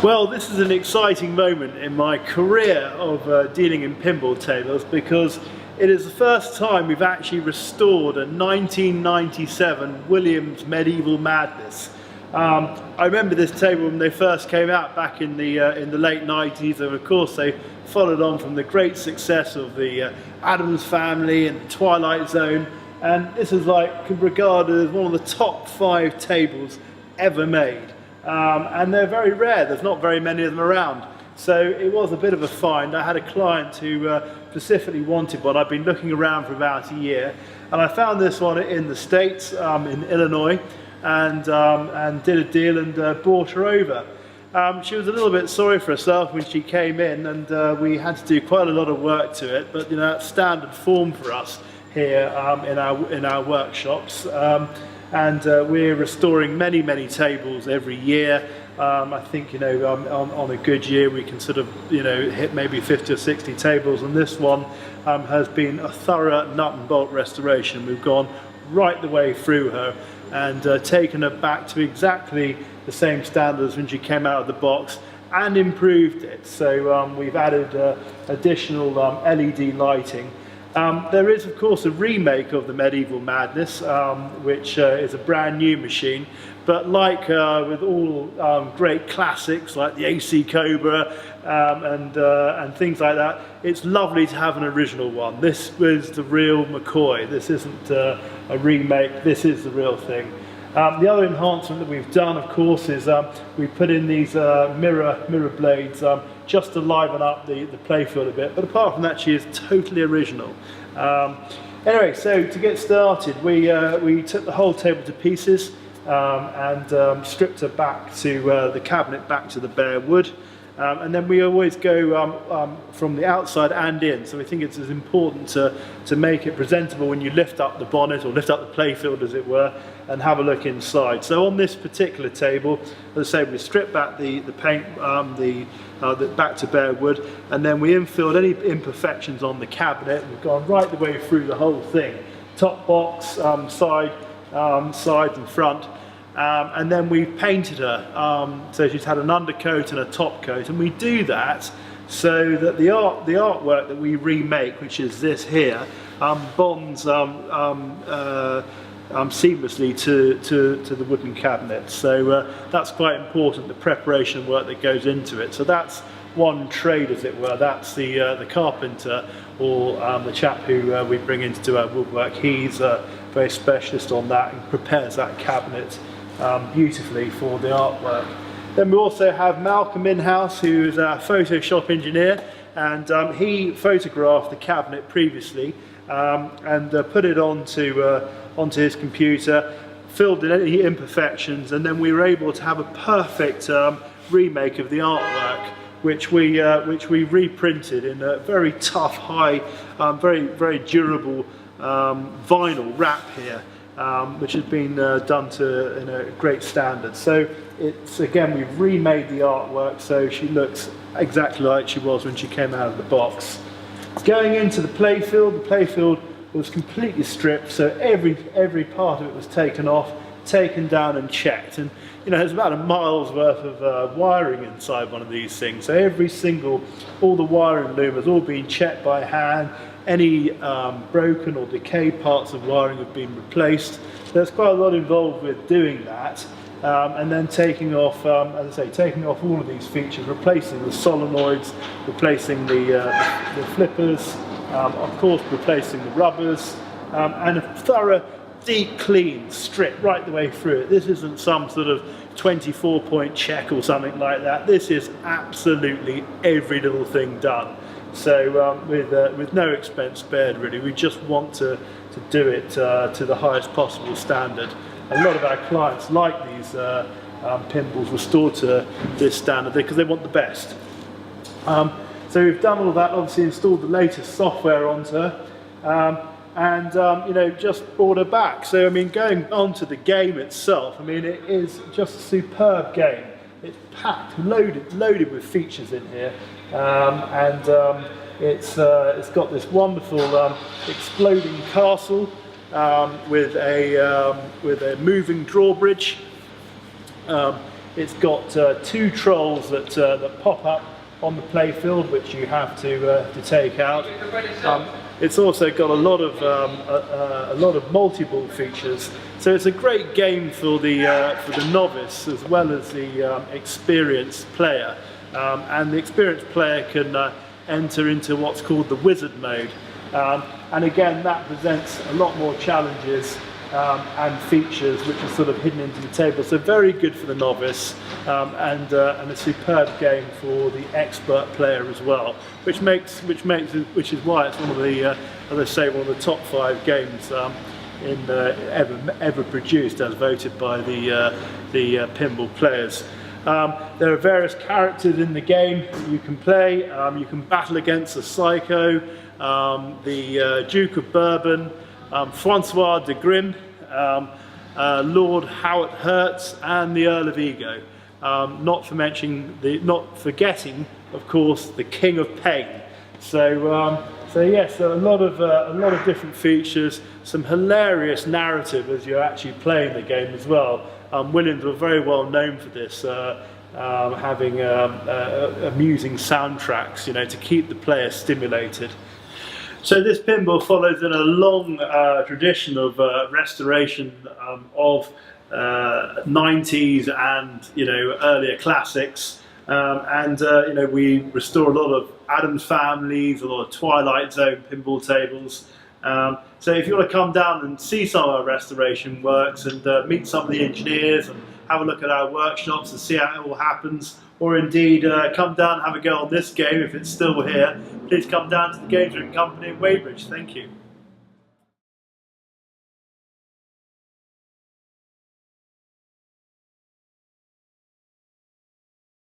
Well, this is an exciting moment in my career of dealing in pinball tables, because it is the first time we've actually restored a 1997 Williams Medieval Madness. I remember this table when they first came out back in the late 90s, and of course they followed on from the great success of the Addams Family and the Twilight Zone, and this is regarded as one of the top 5 tables ever made. And they're very rare, there's not very many of them around. So it was a bit of a find. I had a client who specifically wanted one. I've been looking around for about a year, and I found this one in the States, in Illinois, and did a deal and brought her over. She was a little bit sorry for herself when she came in, and we had to do quite a lot of work to it, but that's standard form for us here in our workshops. We're restoring many tables every year. I think on a good year we can sort of hit maybe 50 or 60 tables, and this one has been a thorough nut and bolt restoration. We've gone right the way through her and taken her back to exactly the same standards when she came out of the box, and improved it. So we've added additional LED lighting. There is of course a remake of the Medieval Madness, which is a brand new machine, but like with all great classics like the AC Cobra and things like that, it's lovely to have an original one. This was the real McCoy. This isn't a remake, this is the real thing. The other enhancement that we've done, of course, is we put in these mirror blades just to liven up the playfield a bit, but apart from that, she is totally original. Anyway, so to get started, we took the whole table to pieces and stripped her back to the cabinet, back to the bare wood. And then we always go from the outside and in, so we think it's as important to make it presentable when you lift up the bonnet, or lift up the playfield as it were, and have a look inside. So on this particular table, as I say, we stripped back the paint back to bare wood, and then we infilled any imperfections on the cabinet. We've gone right the way through the whole thing, top box, sides and front. And then we've painted her, so she's had an undercoat and a top coat, and we do that so that the artwork that we remake, which is this here, bonds seamlessly to the wooden cabinet. So that's quite important, the preparation work that goes into it. So that's one trade, as it were. That's the carpenter, or the chap who we bring in to do our woodwork. He's very specialist on that and prepares that cabinet beautifully for the artwork. Then we also have Malcolm in-house, who is our Photoshop engineer, and he photographed the cabinet previously and put it onto his computer, filled in any imperfections, and then we were able to have a perfect remake of the artwork, which we reprinted in a very tough, high, very durable vinyl wrap here. Which has been done in a great standard. So it's, again, we've remade the artwork so she looks exactly like she was when she came out of the box. Going into the playfield was completely stripped, so every part of it was taken off, taken down and checked. And there's about a mile's worth of wiring inside one of these things. So all the wiring loom has all been checked by hand. Any broken or decayed parts of wiring have been replaced. There's quite a lot involved with doing that, and then taking off, as I say, taking off all of these features, replacing the solenoids, replacing the flippers, of course replacing the rubbers, and a thorough deep clean strip right the way through it. This isn't some sort of 24-point check or something like that. This is absolutely every little thing done. So with no expense spared, really. We just want to do it to the highest possible standard. A lot of our clients like these pinballs restored to this standard because they want the best. So we've done all that, obviously installed the latest software onto her, and just brought her back. So I mean, going on to the game itself, I mean, it is just a superb game. It's packed, loaded with features in here. It's got this wonderful exploding castle with a moving drawbridge. It's got 2 trolls that pop up on the playfield, which you have to take out. It's also got a lot of multi-ball features, so it's a great game for the novice as well as the experienced player. And the experienced player can enter into what's called the wizard mode, and again that presents a lot more challenges and features which are sort of hidden into the table. So very good for the novice, and a superb game for the expert player as well, which is why it's one of the, as I say, one of the top 5 games ever produced, as voted by the pinball players. There are various characters in the game that you can play. You can battle against the Psycho, the Duke of Bourbon, Francois de Grimm, Lord Howard Hertz, and the Earl of Ego. Not forgetting, of course, the King of Pain. So yes, a lot of different features, some hilarious narrative as you're actually playing the game as well. Williams were very well known for this, having amusing soundtracks, to keep the player stimulated. So this pinball follows in a long tradition of restoration of 90s and earlier classics, and we restore a lot of Addams Families, a lot of Twilight Zone pinball tables. So if you want to come down and see some of our restoration works and meet some of the engineers and have a look at our workshops and see how it all happens, or indeed come down and have a go on this game if it's still here, please come down to the Games Room Company in Weybridge. Thank you.